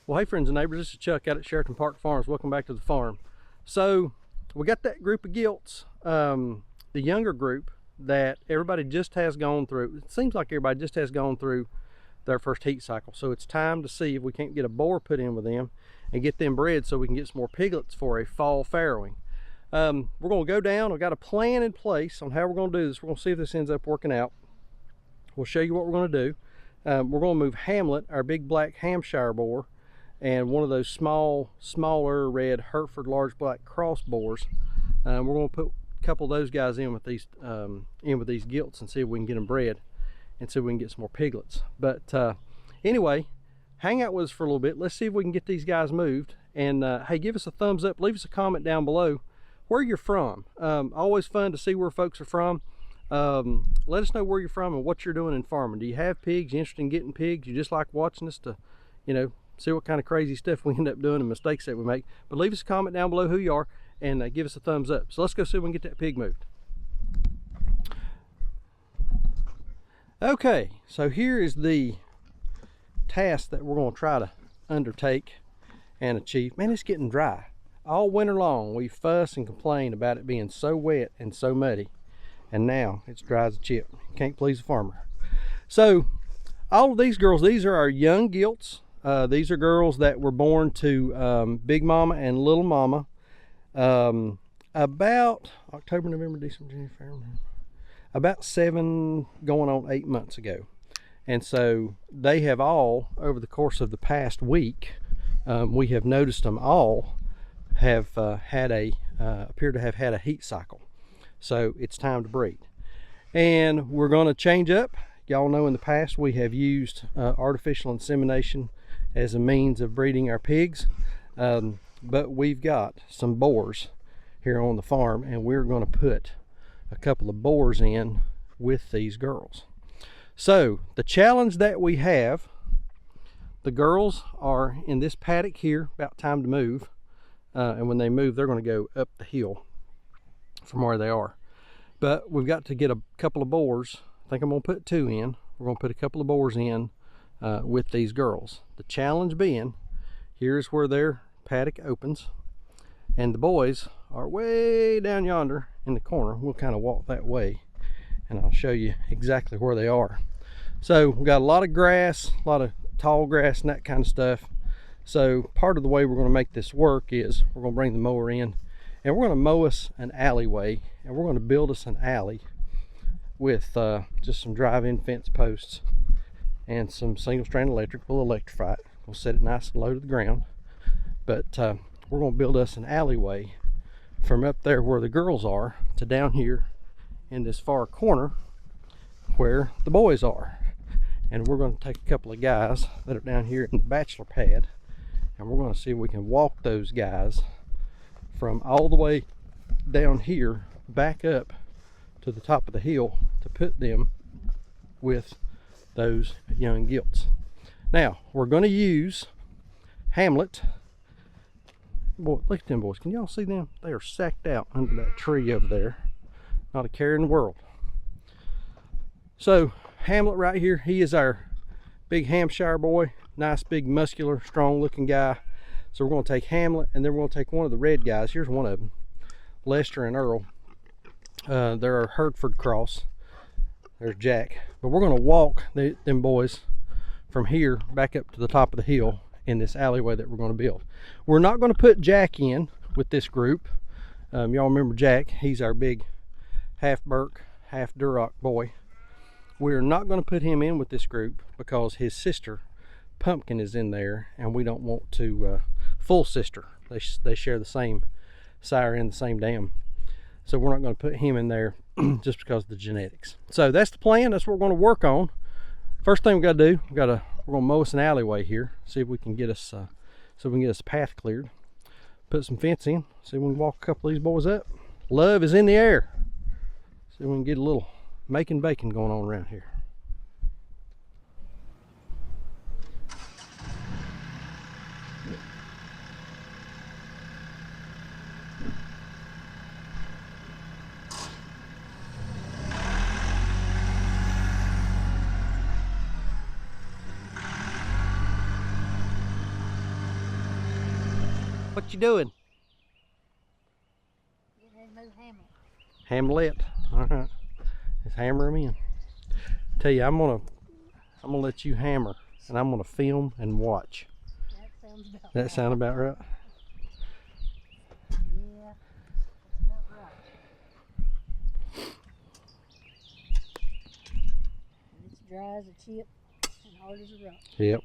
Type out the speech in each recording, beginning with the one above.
Well, hey friends and neighbors, this is Chuck out at Sheraton Park Farms. Welcome back to the farm. So we got that group of gilts, the younger group that everybody just has gone through. It seems like everybody just has gone through their first heat cycle. So it's time to see if we can't get a boar put in with them and get them bred so we can get some more piglets for a fall farrowing. We're going to go down. I've got a plan in place on how we're going to do this. We're going to see if this ends up working out. We'll show you what we're going to do. We're going to move Hamlet, our big black Hampshire boar, and one of those smaller red Hereford large black cross boars. We're going to put a couple of those guys in with these gilts and see if we can get them bred and see if we can get some more piglets. But anyway, hang out with us for a little bit. Let's see if we can get these guys moved. And hey, give us a thumbs up, leave us a comment down below where you're from. Always fun to see where folks are from. Let us know where you're from and what you're doing in farming. Do you have pigs? You interested in getting pigs? You just like watching us to, you know, see what kind of crazy stuff we end up doing and mistakes that we make. But leave us a comment down below who you are and give us a thumbs up. So let's go see if we can get that pig moved. Okay, so here is the task that we're going to try to undertake and achieve. Man, it's getting dry. All winter long we fuss and complain about it being so wet and so muddy, and now it's dry as a chip. Can't please a farmer. So all of these girls, these are our young gilts. These are girls that were born to Big Mama and Little Mama about October, November, December, January, February, about 7 going on 8 months ago. And so they have all, over the course of the past week, we have noticed them all have appear to have had a heat cycle. So it's time to breed. And we're going to change up. Y'all know in the past we have used artificial insemination as a means of breeding our pigs, but we've got some boars here on the farm, and we're going to put a couple of boars in with these girls. So the challenge that we have, the girls are in this paddock here, about time to move, and when they move they're going to go up the hill from where they are. But we've got to get a couple of boars. I think I'm going to put 2 in. We're going to put a couple of boars in with these girls. The challenge being, here's where their paddock opens, and the boys are way down yonder in the corner. We'll kind of walk that way and I'll show you exactly where they are. So we've got a lot of grass, a lot of tall grass and that kind of stuff. So part of the way we're going to make this work is we're going to bring the mower in and we're going to mow us an alleyway, and we're going to build us an alley with just some drive-in fence posts and some single-strand electric. We'll electrify it. We'll set it nice and low to the ground. But we're going to build us an alleyway from up there where the girls are to down here in this far corner where the boys are. And we're going to take a couple of guys that are down here in the bachelor pad, and we're going to see if we can walk those guys from all the way down here back up to the top of the hill to put them with those young gilts. Now we're going to use Hamlet. Boy, look at them boys. Can y'all see them? They are sacked out under that tree over there. Not a care in the world. So Hamlet right here, he is our big Hampshire boy. Nice big muscular strong looking guy. So we're going to take Hamlet, and then we're going to take one of the red guys. Here's one of them, Lester and Earl. They're a Hereford cross. There's Jack. But we're going to walk them boys from here back up to the top of the hill in this alleyway that we're going to build. We're not going to put Jack in with this group. Y'all remember Jack? He's our big half Burke, half Duroc boy. We're not going to put him in with this group because his sister Pumpkin is in there, and we don't want to full sister. They share the same sire in the same dam. So we're not going to put him in there just because of the genetics. So that's the plan. That's what we're going to work on. First thing we got to do, we're going to mow us an alleyway here. See if we can get us so we can get us a path cleared. Put some fence in. See if we can walk a couple of these boys up. Love is in the air. See if we can get a little making bacon going on around here. What you doing? Hamlet. All right. Let's hammer them in. Tell you, I'm gonna let you hammer, and I'm gonna film and watch. That sound about right. Yeah, about right. And it's dry as a chip and hard as a rock. Yep.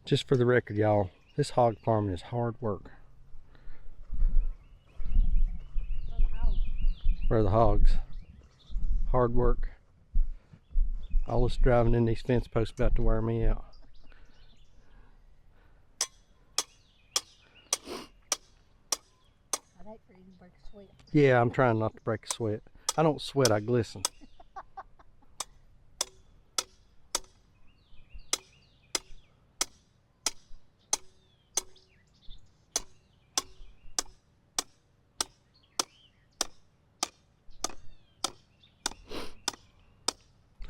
Just for the record, y'all, this hog farming is hard work. For the hogs. Hard work. All this driving in these fence posts about to wear me out. I'd hate for you to break a sweat. Yeah, I'm trying not to break a sweat. I don't sweat, I glisten.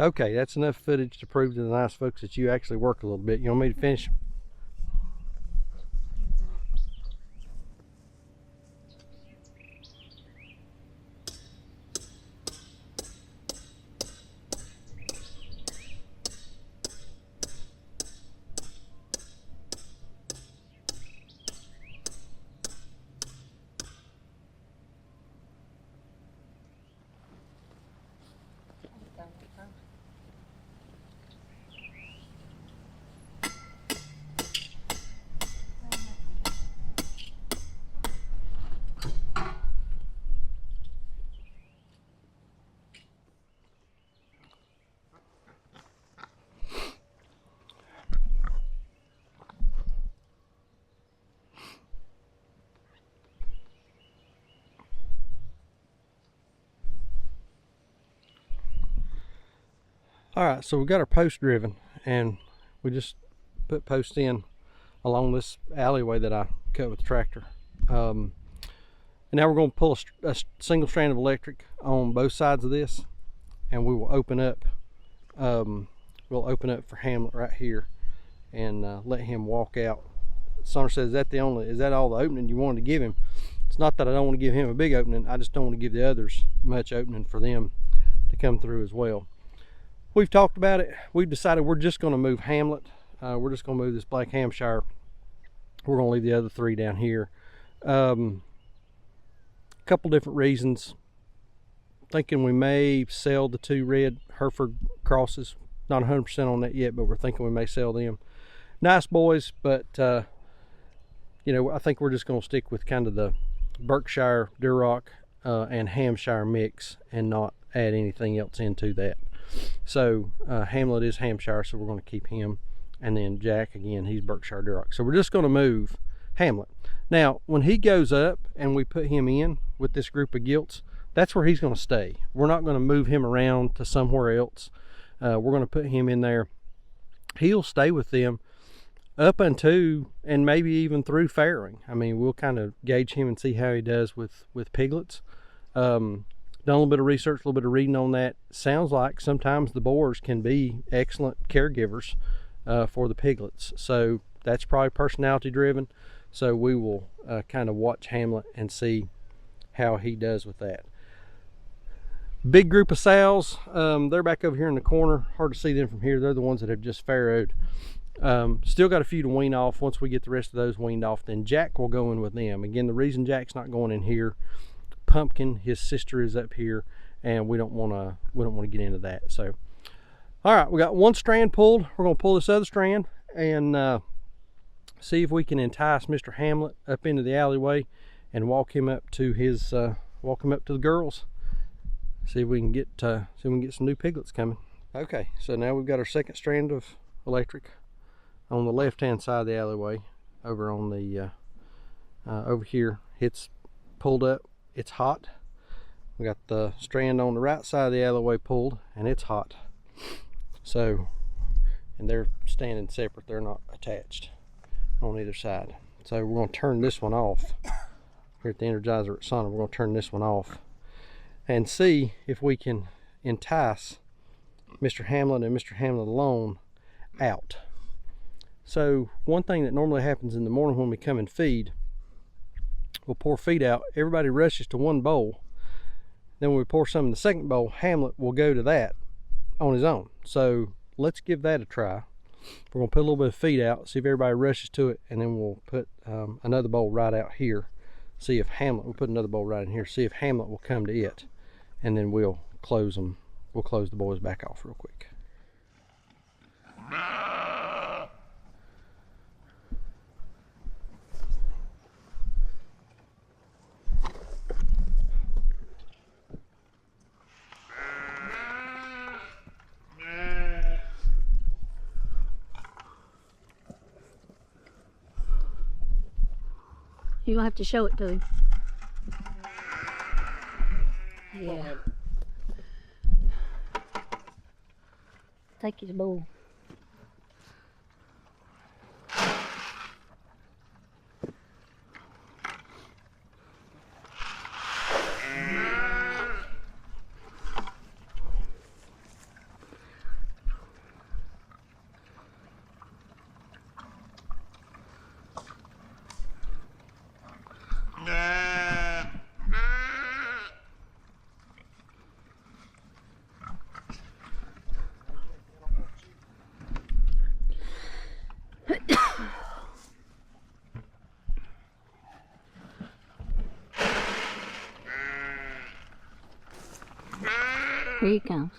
Okay, that's enough footage to prove to the nice folks that you actually work a little bit. You want me to finish? All right, so we got our post driven, and we just put posts in along this alleyway that I cut with the tractor. And now we're going to pull a single strand of electric on both sides of this, and we will open up. We'll open up for Hamlet right here, and let him walk out. Sonner says, is that all the opening you wanted to give him? It's not that I don't want to give him a big opening. I just don't want to give the others much opening for them to come through as well. We've talked about it. We've decided we're just going to move Hamlet. We're just going to move this black Hampshire. We're going to leave the other three down here. A couple different reasons. Thinking we may sell the two red Hereford crosses. Not 100% on that yet, but we're thinking we may sell them. Nice boys, but you know, I think we're just going to stick with kind of the Berkshire Duroc and Hampshire mix, and not add anything else into that. So Hamlet is Hampshire, so we're going to keep him. And then Jack, again, he's Berkshire Duroc. So we're just going to move Hamlet. Now, when he goes up and we put him in with this group of gilts, that's where he's going to stay. We're not going to move him around to somewhere else. We're going to put him in there. He'll stay with them up until, and maybe even through farrowing. I mean, we'll kind of gauge him and see how he does with piglets. Done a little bit of research, a little bit of reading on that. Sounds like sometimes the boars can be excellent caregivers for the piglets. So that's probably personality driven. So we will kind of watch Hamlet and see how he does with that. Big group of sows. They're back over here in the corner. Hard to see them from here. They're the ones that have just farrowed. Still got a few to wean off. Once we get the rest of those weaned off, then Jack will go in with them. Again, the reason Jack's not going in here, Pumpkin, his sister, is up here, and we don't want to get into that. So all right, we got one strand pulled. We're going to pull this other strand and see if we can entice Mr. Hamlet up into the alleyway and walk him up to his the girls. See if we can get some new piglets coming. Okay, so now we've got our second strand of electric on the left hand side of the alleyway. Over on the over here, it's pulled up. It's hot. We got the strand on the right side of the alleyway pulled, and it's hot. So, and they're standing separate. They're not attached on either side. So we're going to turn this one off. Here at the Energizer at Sonner, we're going to turn this one off and see if we can entice Mr. Hamlet and Mr. Hamlet alone out. So one thing that normally happens in the morning when we come and feed, we'll pour feed out, everybody rushes to one bowl. Then when we pour some in the second bowl, Hamlet will go to that on his own. So let's give that a try. We're gonna put a little bit of feed out, see if everybody rushes to it, and then we'll put another bowl right out here. See if Hamlet, we'll put another bowl right in here, see if Hamlet will come to it. And then we'll close them, we'll close the boys back off real quick. You're gonna have to show it to him. Yeah. Take his bowl. Here he comes.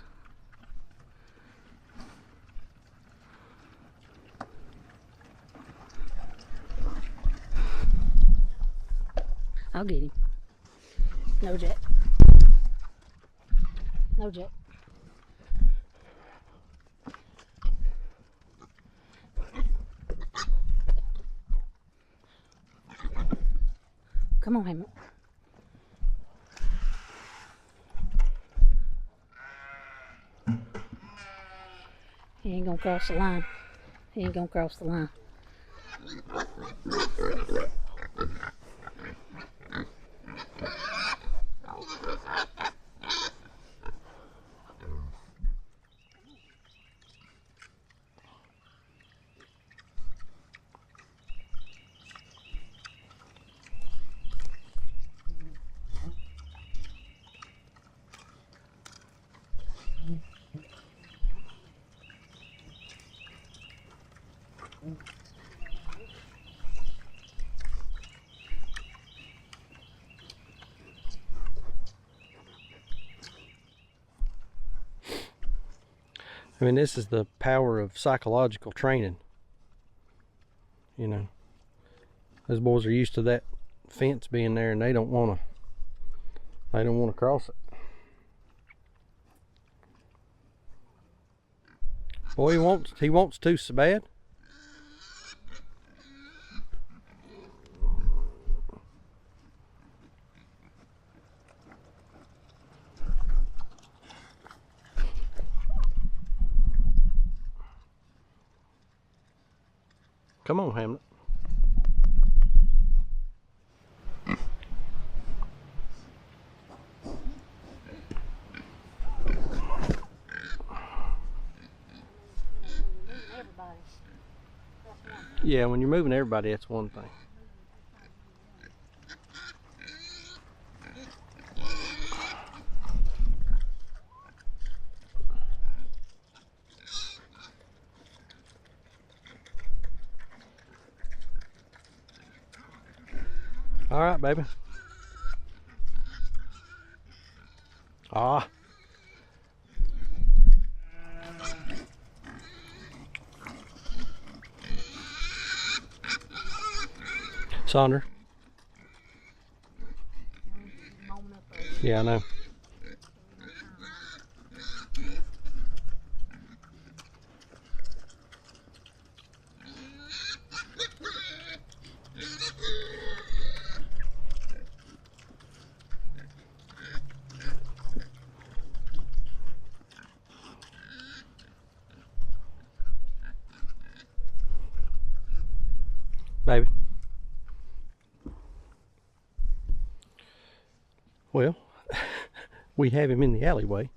I'll get him. No, Jack. No, Jack. Come on, Hamlet. He ain't gonna cross the line. He ain't gonna cross the line. I mean, this is the power of psychological training. You know, those boys are used to that fence being there, and they don't want to cross it. Boy, he wants to so bad. Come on, Hamlet. Yeah, when you're moving everybody, that's one thing. All right, baby. Ah. Sonder. Yeah, I know. Baby. Well, we have him in the alleyway.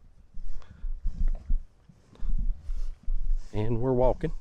and we're walking.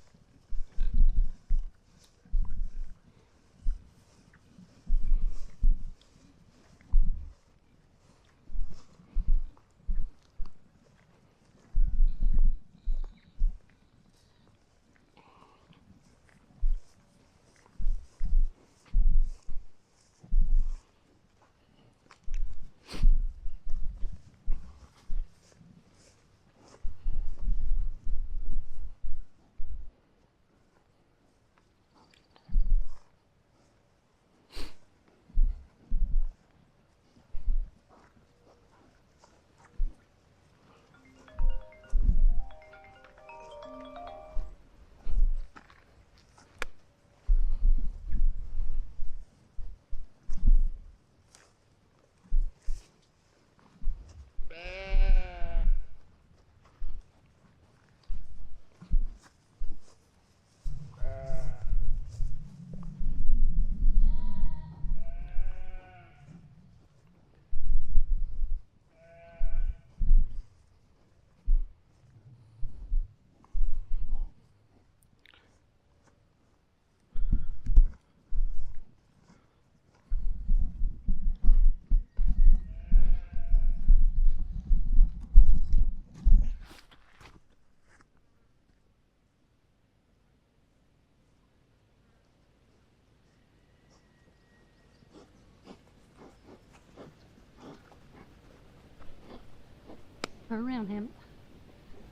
Turn around, Hamlet.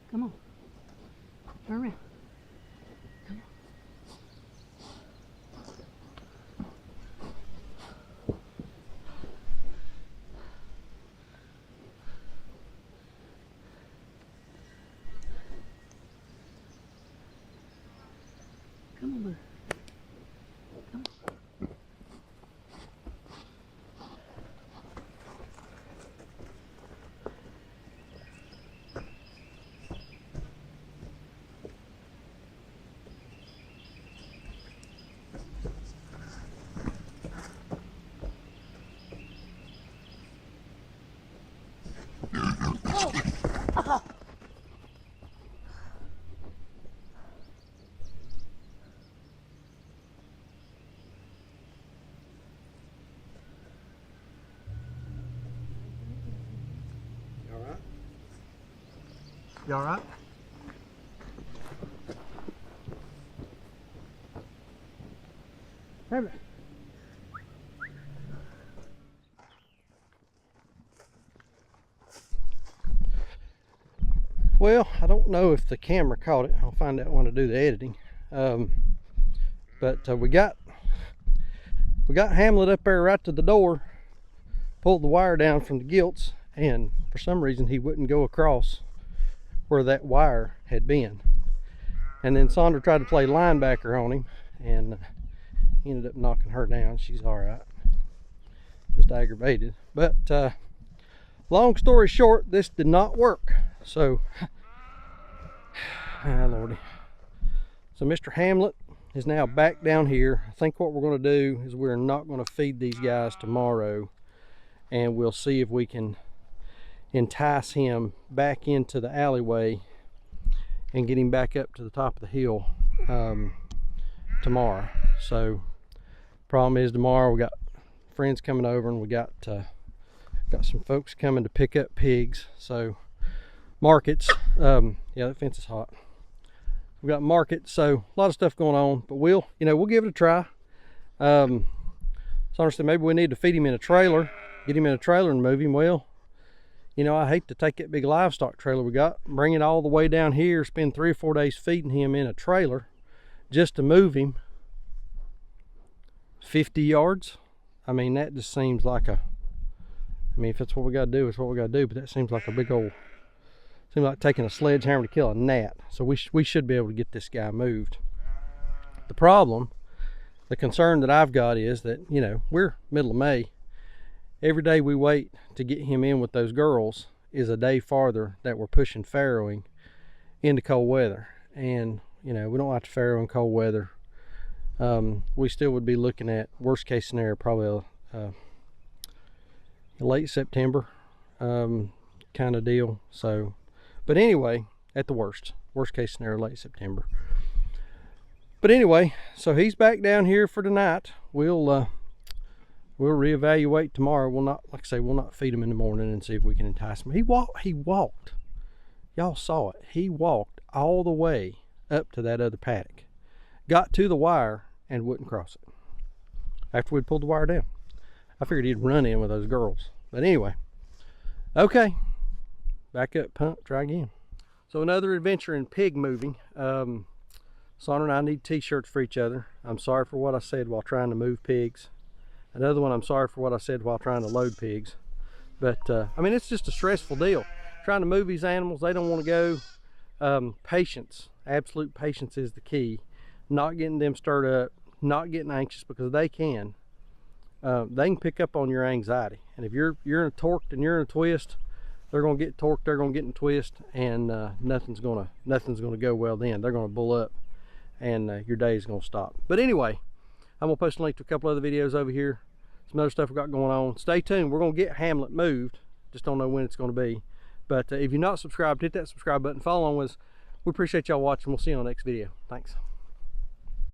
Come on. Turn around. Come on. Come on, Boar. Come on. You all right? Have it. Well, I don't know if the camera caught it. I'll find out when I do the editing. But we got Hamlet up there right to the door, pulled the wire down from the gilts, and for some reason he wouldn't go across where that wire had been. And then Sandra tried to play linebacker on him, and he ended up knocking her down. She's all right, just aggravated. But long story short, this did not work. So, Lordy. So Mr. Hamlet is now back down here. I think what we're going to do is we're not going to feed these guys tomorrow, and we'll see if we can entice him back into the alleyway and get him back up to the top of the hill tomorrow. So problem is tomorrow we got friends coming over, and we got some folks coming to pick up pigs. So markets, yeah, that fence is hot. We got markets, so a lot of stuff going on, but we'll give it a try. Sandra said maybe we need to feed him in a trailer, get him in a trailer and move him. Well, I hate to take that big livestock trailer we got, bring it all the way down here, spend 3 or 4 days feeding him in a trailer just to move him 50 yards. I mean, that just seems like if that's what we got to do, it's what we got to do, but that seems like a big old, seems like taking a sledgehammer to kill a gnat. So we should be able to get this guy moved. The concern that I've got is that, we're middle of May. Every day we wait to get him in with those girls is a day farther that we're pushing farrowing into cold weather. And, we don't like to farrow in cold weather. We still would be looking at, worst case scenario, probably a late September kind of deal. So, but anyway, at the worst, Worst case scenario, late September. But anyway, so he's back down here for tonight. We'll reevaluate tomorrow. We'll not, like I say, we'll not feed him in the morning and see if we can entice him. He walked. Y'all saw it. He walked all the way up to that other paddock. Got to the wire and wouldn't cross it. After we'd pulled the wire down. I figured he'd run in with those girls. But anyway, okay. Back up, pump, try again. So another adventure in pig moving. Sandra and I need t-shirts for each other. I'm sorry for what I said while trying to move pigs. Another one, I'm sorry for what I said while trying to load pigs. But, I mean, it's just a stressful deal. Trying to move these animals, they don't want to go. Patience, absolute patience is the key. Not getting them stirred up, not getting anxious, because they can pick up on your anxiety. And if you're in a torqued and you're in a twist, they're going to get torqued, they're going to get in a twist, and nothing's going to go well then. They're going to bull up, and your day is going to stop. But anyway, I'm going to post a link to a couple other videos over here. Some other stuff we got going on. Stay tuned. We're going to get Hamlet moved. Just don't know when it's going to be. But if you're not subscribed, hit that subscribe button. Follow on with us. We appreciate y'all watching. We'll see you on the next video. Thanks.